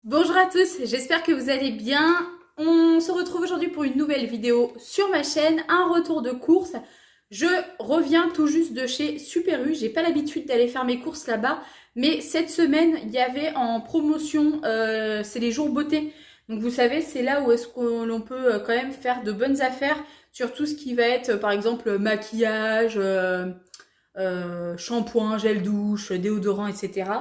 Bonjour à tous, j'espère que vous allez bien. On se retrouve aujourd'hui pour une nouvelle vidéo sur ma chaîne, un retour de course. Je reviens tout juste de chez Super U, j'ai pas l'habitude d'aller faire mes courses là-bas, mais cette semaine, il y avait en promotion, c'est les jours beauté. Donc vous savez, c'est là où est-ce qu'on peut quand même faire de bonnes affaires sur tout ce qui va être, par exemple, maquillage, shampoing, gel douche, déodorant, etc.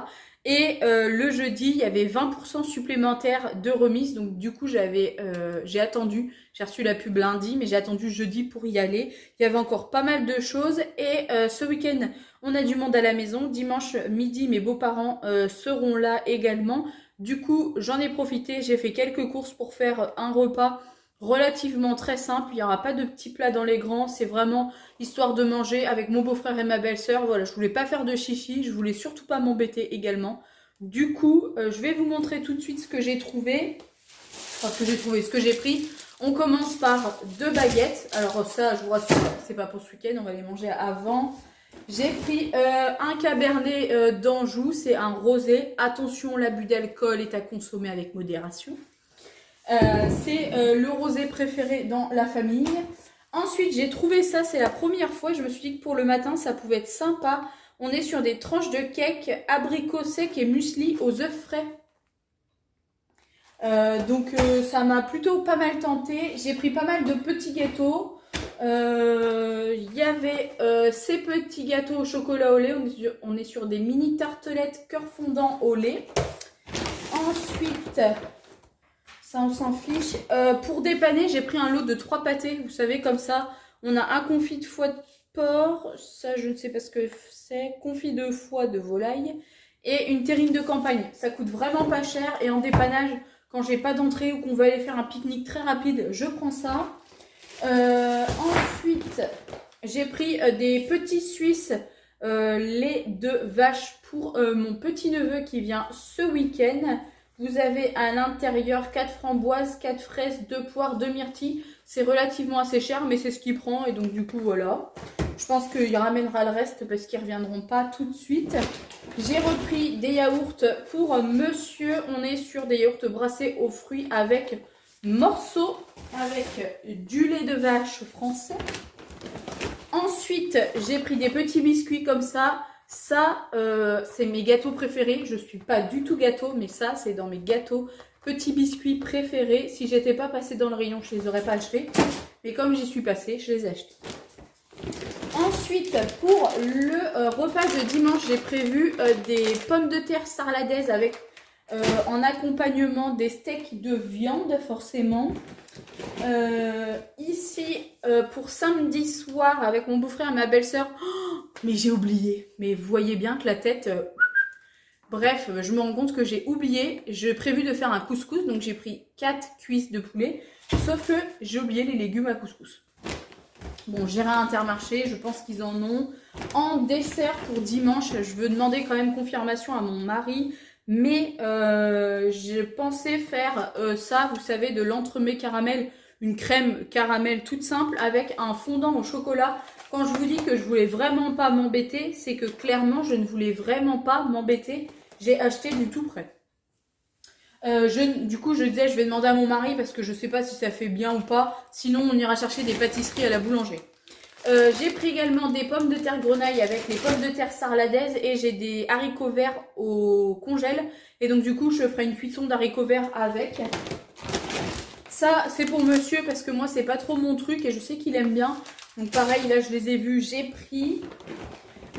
Et le jeudi, il y avait 20% supplémentaire de remise. Donc du coup, j'ai attendu. J'ai reçu la pub lundi, mais j'ai attendu jeudi pour y aller. Il y avait encore pas mal de choses. Et ce week-end, on a du monde à la maison. Dimanche midi, mes beaux-parents seront là également. Du coup, j'en ai profité. J'ai fait quelques courses pour faire un repas relativement très simple. Il n'y aura pas de petits plats dans les grands. C'est vraiment histoire de manger avec mon beau-frère et ma belle-sœur. Voilà, je voulais pas faire de chichi, je voulais surtout pas m'embêter également. Du coup, je vais vous montrer tout de suite ce que j'ai trouvé. Enfin, ce que j'ai pris. On commence par 2 baguettes. Alors ça, je vous rassure, c'est pas pour ce week-end, on va les manger avant. J'ai pris un cabernet d'Anjou, c'est un rosé. Attention, l'abus d'alcool est à consommer avec modération. C'est le rosé préféré dans la famille. Ensuite, j'ai trouvé ça, c'est la première fois. Je me suis dit que pour le matin, ça pouvait être sympa. On est sur des tranches de cake, abricot sec et muesli aux œufs frais. Donc, ça m'a plutôt pas mal tenté. J'ai pris pas mal de petits gâteaux. Il y avait ces petits gâteaux au chocolat au lait. On est sur des mini tartelettes cœur fondant au lait. Ensuite, ça on s'en fiche. Pour dépanner, j'ai pris un lot de 3 pâtés. Vous savez, comme ça, on a un confit de foie de porc. Ça, je ne sais pas ce que c'est. Confit de foie de volaille. Et une terrine de campagne. Ça coûte vraiment pas cher. Et en dépannage, quand j'ai pas d'entrée ou qu'on va aller faire un pique-nique très rapide, je prends ça. Ensuite, j'ai pris des petits Suisses lait de vache pour mon petit-neveu qui vient ce week-end. Vous avez à l'intérieur 4 framboises, 4 fraises, 2 poires, 2 myrtilles. C'est relativement assez cher, mais c'est ce qu'il prend. Et donc du coup, voilà. Je pense qu'il ramènera le reste parce qu'ils ne reviendront pas tout de suite. J'ai repris des yaourts pour monsieur. On est sur des yaourts brassés aux fruits avec morceaux, avec du lait de vache français. Ensuite, j'ai pris des petits biscuits comme ça. Ça, c'est mes gâteaux préférés. Je suis pas du tout gâteau, mais ça, c'est dans mes gâteaux petits biscuits préférés. Si j'étais pas passée dans le rayon, je les aurais pas achetés. Mais comme j'y suis passée, je les ai achetés. Ensuite, pour le repas de dimanche, j'ai prévu des pommes de terre sarladaises avec en accompagnement des steaks de viande, forcément. Ici, pour samedi soir, avec mon beau-frère et ma belle-sœur, mais j'ai oublié. Mais vous voyez bien que la tête... Bref, je me rends compte que j'ai oublié. J'ai prévu de faire un couscous, donc j'ai pris 4 cuisses de poulet. Sauf que j'ai oublié les légumes à couscous. Bon, j'irai à Intermarché, je pense qu'ils en ont. En dessert pour dimanche, je veux demander quand même confirmation à mon mari. Mais j'ai pensé faire ça, vous savez, de l'entremets caramel. Une crème caramel toute simple avec un fondant au chocolat. Quand je vous dis que je voulais vraiment pas m'embêter, c'est que clairement, je ne voulais vraiment pas m'embêter. J'ai acheté du tout prêt. Du coup, je disais, je vais demander à mon mari parce que je sais pas si ça fait bien ou pas. Sinon, on ira chercher des pâtisseries à la boulangerie. J'ai pris également des pommes de terre grenaille avec les pommes de terre sarladaises et j'ai des haricots verts au congèle. Et donc, du coup, je ferai une cuisson d'haricots verts avec. Ça, c'est pour monsieur parce que moi, c'est pas trop mon truc et je sais qu'il aime bien. Donc, pareil, là, je les ai vus, j'ai pris.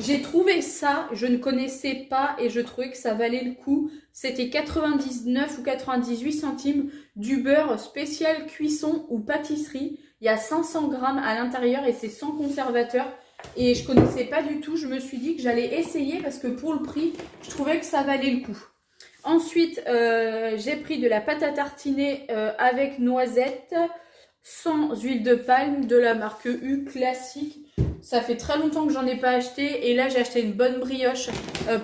J'ai trouvé ça, je ne connaissais pas et je trouvais que ça valait le coup. C'était 99 ou 98 centimes du beurre spécial cuisson ou pâtisserie. Il y a 500 grammes à l'intérieur et c'est sans conservateur. Et je ne connaissais pas du tout, je me suis dit que j'allais essayer parce que pour le prix, je trouvais que ça valait le coup. Ensuite, j'ai pris de la pâte à tartiner avec noisettes, sans huile de palme, de la marque U classique. Ça fait très longtemps que j'en ai pas acheté et là j'ai acheté une bonne brioche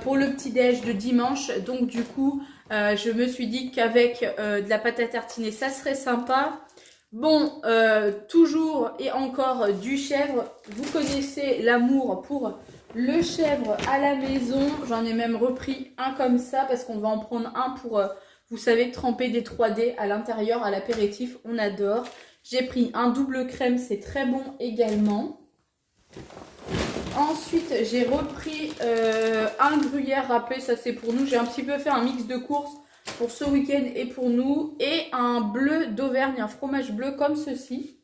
pour le petit déj de dimanche. Donc du coup je me suis dit qu'avec de la pâte à tartiner ça serait sympa. Bon, toujours et encore du chèvre. Vous connaissez l'amour pour le chèvre à la maison. J'en ai même repris un comme ça parce qu'on va en prendre un Vous savez, tremper des 3D à l'intérieur, à l'apéritif, on adore. J'ai pris un double crème, c'est très bon également. Ensuite, j'ai repris un gruyère râpé, ça c'est pour nous. J'ai un petit peu fait un mix de courses pour ce week-end et pour nous. Et un bleu d'Auvergne, un fromage bleu comme ceci.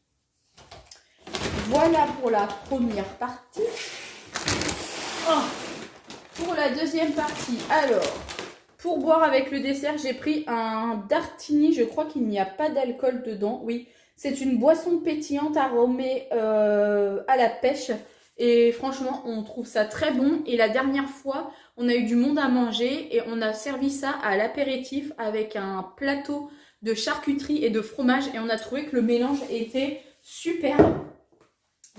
Voilà pour la première partie. Oh, pour la deuxième partie, alors, pour boire avec le dessert, j'ai pris un Dartini. Je crois qu'il n'y a pas d'alcool dedans. Oui, c'est une boisson pétillante aromée à la pêche. Et franchement, on trouve ça très bon. Et la dernière fois, on a eu du monde à manger et on a servi ça à l'apéritif avec un plateau de charcuterie et de fromage. Et on a trouvé que le mélange était super.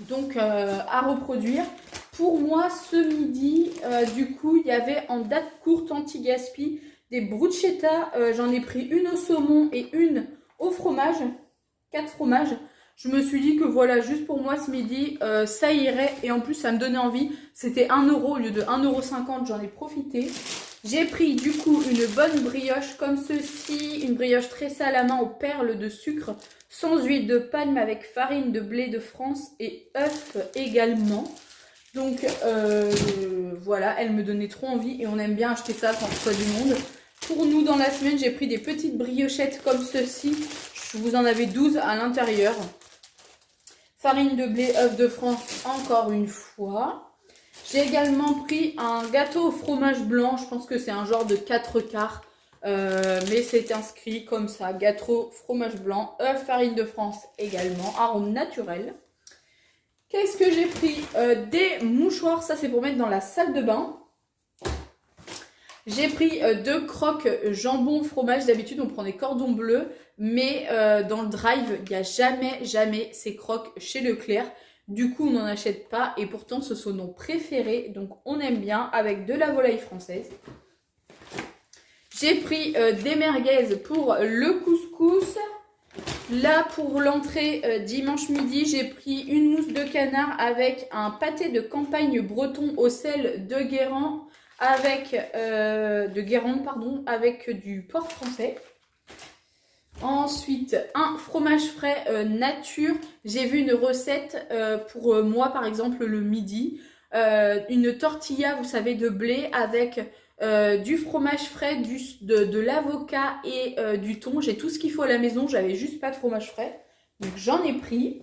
Donc, à reproduire. Pour moi, ce midi, du coup, il y avait en date courte anti-gaspi des bruschetta. J'en ai pris une au saumon et une au fromage. 4 fromages. Je me suis dit que voilà, juste pour moi ce midi, ça irait. Et en plus, ça me donnait envie. C'était 1 € au lieu de 1,50 €. J'en ai profité. J'ai pris du coup une bonne brioche comme ceci. Une brioche tressée à la main aux perles de sucre. Sans huile de palme avec farine de blé de France et œufs également. Donc voilà, elle me donnait trop envie. Et on aime bien acheter ça quand on reçoit du monde. Pour nous, dans la semaine, j'ai pris des petites briochettes comme ceci. Vous en avez 12 à l'intérieur. Farine de blé, œufs de France, encore une fois. J'ai également pris un gâteau au fromage blanc. Je pense que c'est un genre de 4 quarts. Mais c'est inscrit comme ça. Gâteau, fromage blanc, œufs, farine de France également. Arôme naturel. Qu'est-ce que j'ai pris? Des mouchoirs. Ça, c'est pour mettre dans la salle de bain. J'ai pris 2 croques jambon fromage. D'habitude, on prend des cordons bleus. Mais dans le drive, il n'y a jamais ces croques chez Leclerc. Du coup, on n'en achète pas. Et pourtant, ce sont nos préférés. Donc, on aime bien avec de la volaille française. J'ai pris des merguez pour le couscous. Là, pour l'entrée dimanche midi, j'ai pris une mousse de canard avec un pâté de campagne breton au sel de Guérande avec du porc français. Ensuite, un fromage frais nature. J'ai vu une recette pour moi, par exemple, le midi. Une tortilla, vous savez, de blé avec du fromage frais, de l'avocat et du thon. J'ai tout ce qu'il faut à la maison. J'avais juste pas de fromage frais. Donc, j'en ai pris.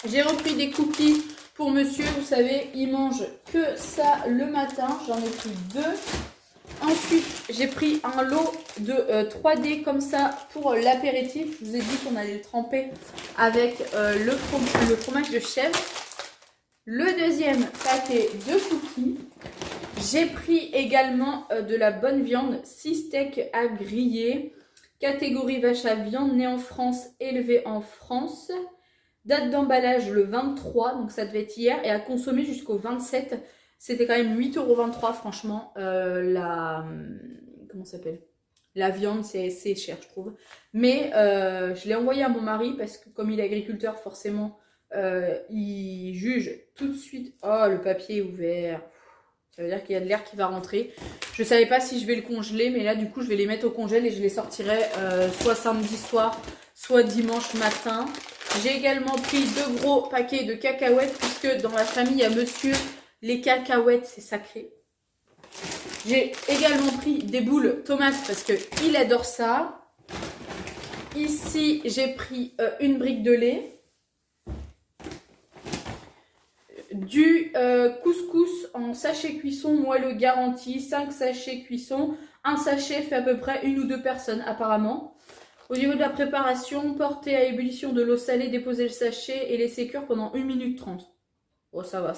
J'ai repris des cookies pour monsieur. Vous savez, il mange que ça le matin. J'en ai pris 2. Ensuite, j'ai pris un lot de 3D comme ça pour l'apéritif. Je vous ai dit qu'on allait le tremper avec le fromage de chèvre. Le deuxième paquet de cookies. J'ai pris également de la bonne viande, 6 steaks à griller. Catégorie vache à viande, née en France, élevée en France. Date d'emballage le 23, donc ça devait être hier. Et à consommer jusqu'au 27. C'était quand même 8,23 € franchement. Comment ça s'appelle? La viande, c'est cher, je trouve. Mais je l'ai envoyé à mon mari parce que comme il est agriculteur, forcément, il juge tout de suite. Oh, le papier est ouvert. Ça veut dire qu'il y a de l'air qui va rentrer. Je ne savais pas si je vais le congeler, mais là, du coup, je vais les mettre au congèle et je les sortirai soit samedi soir, soit dimanche matin. J'ai également pris 2 gros paquets de cacahuètes puisque dans la famille, il y a monsieur... Les cacahuètes, c'est sacré. J'ai également pris des boules tomates parce qu'il adore ça. Ici, j'ai pris une brique de lait. Du couscous en sachet cuisson moelleux garanti. 5 sachets cuisson. Un sachet fait à peu près 1 ou 2 personnes apparemment. Au niveau de la préparation, porter à ébullition de l'eau salée, déposer le sachet et laisser cuire pendant 1 minute 30. Bon, ça va,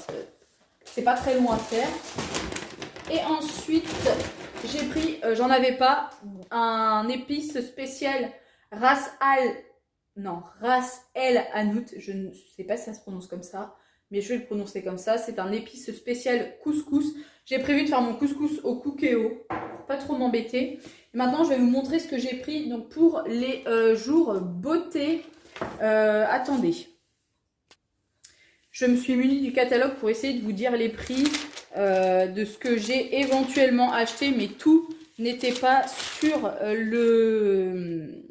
c'est pas très long à faire. Et ensuite, j'ai pris, j'en avais pas, un épice spécial Ras El Hanout. Je ne sais pas si ça se prononce comme ça, mais je vais le prononcer comme ça. C'est un épice spécial couscous. J'ai prévu de faire mon couscous au cookéo pour pas trop m'embêter. Maintenant, je vais vous montrer ce que j'ai pris donc, pour les jours beauté. Attendez. Je me suis munie du catalogue pour essayer de vous dire les prix de ce que j'ai éventuellement acheté. Mais tout n'était pas sur le...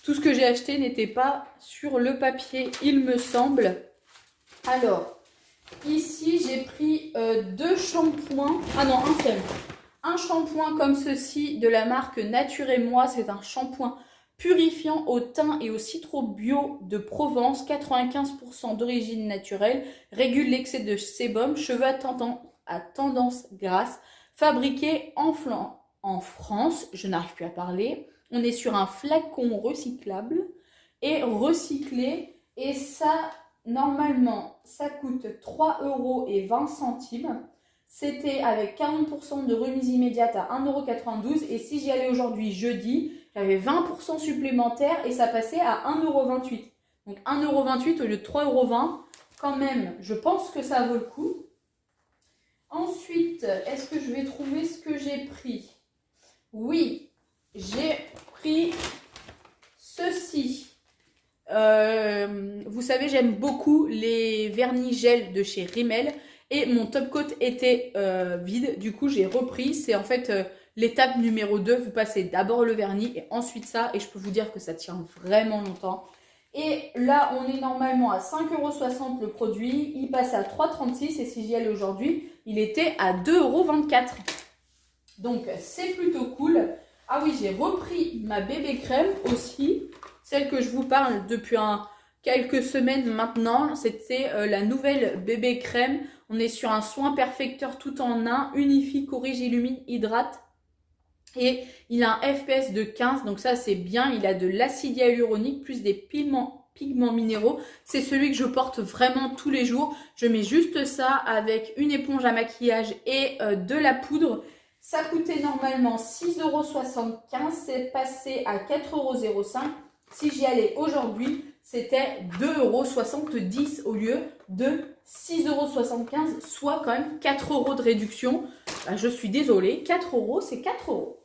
Tout ce que j'ai acheté n'était pas sur le papier, il me semble. Alors, ici, j'ai pris 2 shampoings. Ah non, un seul. Un shampoing comme ceci de la marque Nature et Moi. C'est un shampoing purifiant au thym et au citron bio de Provence. 95% d'origine naturelle. Régule l'excès de sébum. Cheveux à tendance grasse. Fabriqué en France. Je n'arrive plus à parler. On est sur un flacon recyclable et recyclé. Et ça, normalement, ça coûte 3,20 €. C'était avec 40% de remise immédiate à 1,92 €. Et si j'y allais aujourd'hui, jeudi, j'avais 20% supplémentaire et ça passait à 1,28 €. Donc 1,28 € au lieu de 3,20 €. Quand même, je pense que ça vaut le coup. Ensuite, est-ce que je vais trouver ce que j'ai pris? Oui, j'ai pris ceci. Vous savez, j'aime beaucoup les vernis gel de chez Rimmel. Et mon top coat était vide. Du coup, j'ai repris. C'est en fait l'étape numéro 2. Vous passez d'abord le vernis et ensuite ça. Et je peux vous dire que ça tient vraiment longtemps. Et là, on est normalement à 5,60 € le produit. Il passe à 3,36 € et si j'y allais aujourd'hui, il était à 2,24 €. Donc, c'est plutôt cool. Ah oui, j'ai repris ma bébé crème aussi. Celle que je vous parle depuis quelques semaines maintenant. C'était la nouvelle bébé crème. On est sur un soin perfecteur tout en un. Unifie, corrige, illumine, hydrate. Et il a un FPS de 15, donc ça c'est bien. Il a de l'acide hyaluronique plus des pigments minéraux. C'est celui que je porte vraiment tous les jours. Je mets juste ça avec une éponge à maquillage et de la poudre. Ça coûtait normalement 6,75 €. C'est passé à 4,05 €. Si j'y allais aujourd'hui, c'était 2,70 € au lieu de 6,75 €, soit quand même 4 € de réduction. Ben, je suis désolée, 4 €, c'est 4 €.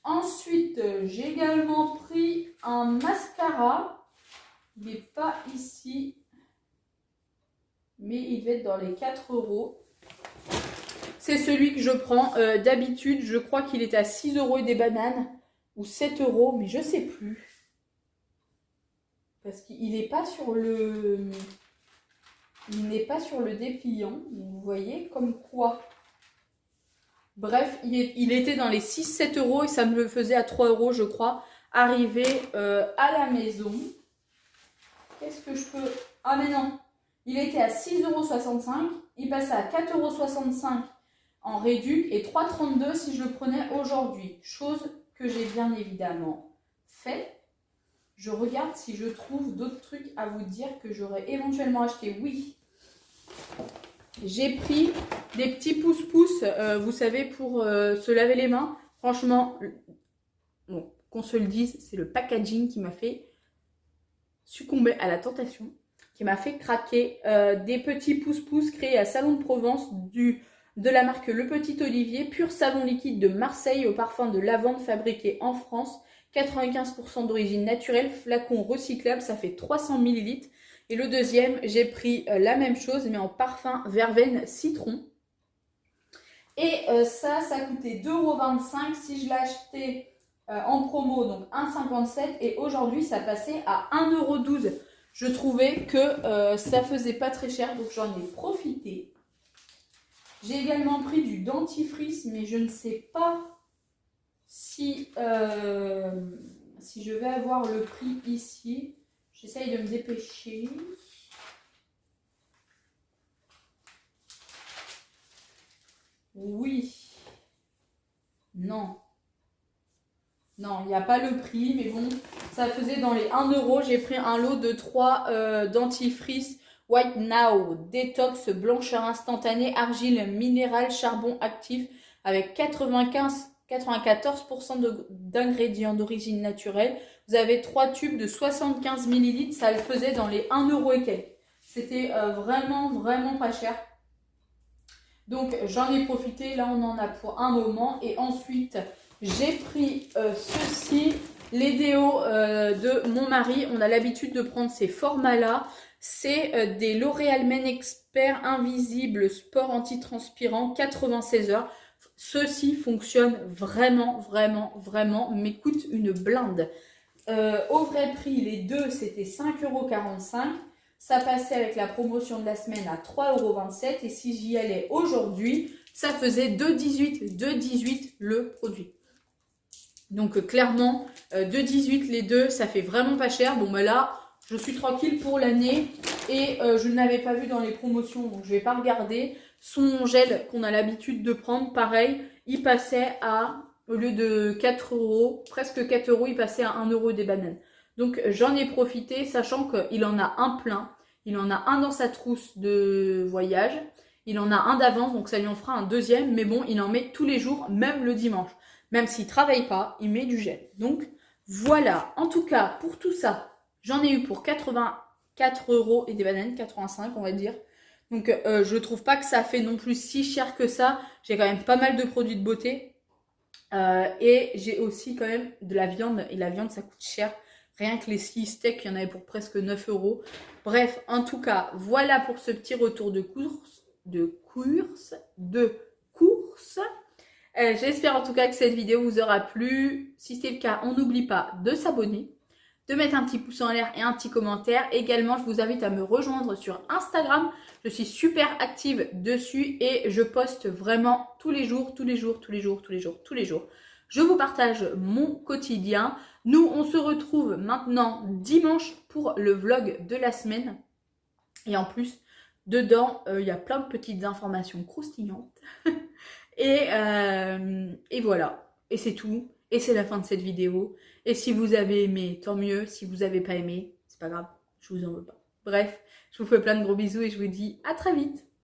Ensuite, j'ai également pris un mascara. Il n'est pas ici, mais il va être dans les 4 €. C'est celui que je prends d'habitude. Je crois qu'il est à 6 € et des bananes ou 7 €, mais je ne sais plus. Parce qu'il n'est pas sur le... Il n'est pas sur le dépliant. Vous voyez, comme quoi... Bref, il était dans les 6-7 € et ça me le faisait à 3 € je crois, arrivé à la maison. Qu'est-ce que je peux... Ah mais non, il était à 6,65 €, il passait à 4,65 € en réduc et 3,32 € si je le prenais aujourd'hui. Chose que j'ai bien évidemment fait. Je regarde si je trouve d'autres trucs à vous dire que j'aurais éventuellement acheté. Oui. J'ai pris des petits pouces-pouces, vous savez, pour se laver les mains. Franchement, bon, qu'on se le dise, c'est le packaging qui m'a fait succomber à la tentation, qui m'a fait craquer. Des petits pouces-pouces créés à Salon de Provence de la marque Le Petit Olivier, pur savon liquide de Marseille au parfum de lavande fabriqué en France. 95% d'origine naturelle, flacon recyclable, ça fait 300 ml. Et le deuxième, j'ai pris la même chose, mais en parfum verveine citron. Et ça coûtait 2,25 € si je l'achetais en promo, donc 1,57 €. Et aujourd'hui, ça passait à 1,12 €. Je trouvais que ça faisait pas très cher, donc j'en ai profité. J'ai également pris du dentifrice, mais je ne sais pas si je vais avoir le prix ici. J'essaye de me dépêcher. Oui. Non. Non, il n'y a pas le prix, mais bon, ça faisait dans les 1 €. J'ai pris un lot de 3 dentifrices White Now, détox, blancheur instantanée, argile minérale, charbon actif, avec 94% d'ingrédients d'origine naturelle. Vous avez 3 tubes de 75 ml, ça le faisait dans les 1 € et quelques. C'était vraiment pas cher. Donc j'en ai profité, là on en a pour un moment. Et ensuite j'ai pris ceci, les déos de mon mari. On a l'habitude de prendre ces formats-là. C'est des L'Oréal Men Expert Invisible Sport Antitranspirant 96 heures. Ceci fonctionne vraiment, vraiment, vraiment, mais coûte une blinde. Au vrai prix, les deux, c'était 5,45 €. Ça passait avec la promotion de la semaine à 3,27 € et si j'y allais aujourd'hui, ça faisait 2,18 le produit. Donc clairement, 2,18 les deux, ça fait vraiment pas cher. Bon bah là, je suis tranquille pour l'année et je ne l'avais pas vu dans les promotions, donc je vais pas regarder. Son gel qu'on a l'habitude de prendre, pareil, il passait à, au lieu de 4 €, presque 4 €, il passait à 1 € des bananes. Donc j'en ai profité, sachant qu'il en a un plein. Il en a un dans sa trousse de voyage. Il en a un d'avance, donc ça lui en fera un deuxième. Mais bon, il en met tous les jours, même le dimanche. Même s'il ne travaille pas, il met du gel. Donc voilà, en tout cas, pour tout ça, j'en ai eu pour 84 € et des bananes, 85 on va dire. Donc je trouve pas que ça fait non plus si cher que ça. J'ai quand même pas mal de produits de beauté. Et j'ai aussi quand même de la viande. Et la viande, ça coûte cher. Rien que les 6 steaks, il y en avait pour presque 9 €. Bref, en tout cas, voilà pour ce petit retour de course. J'espère en tout cas que cette vidéo vous aura plu. Si c'est le cas, on n'oublie pas de s'abonner, de mettre un petit pouce en l'air et un petit commentaire. Également, je vous invite à me rejoindre sur Instagram. Je suis super active dessus et je poste vraiment tous les jours. Je vous partage mon quotidien. Nous, on se retrouve maintenant dimanche pour le vlog de la semaine. Et en plus, dedans, il y a plein de petites informations croustillantes. Et voilà. Et c'est tout. Et c'est la fin de cette vidéo. Et si vous avez aimé, tant mieux. Si vous n'avez pas aimé, c'est pas grave. Je vous en veux pas. Bref, je vous fais plein de gros bisous et je vous dis à très vite.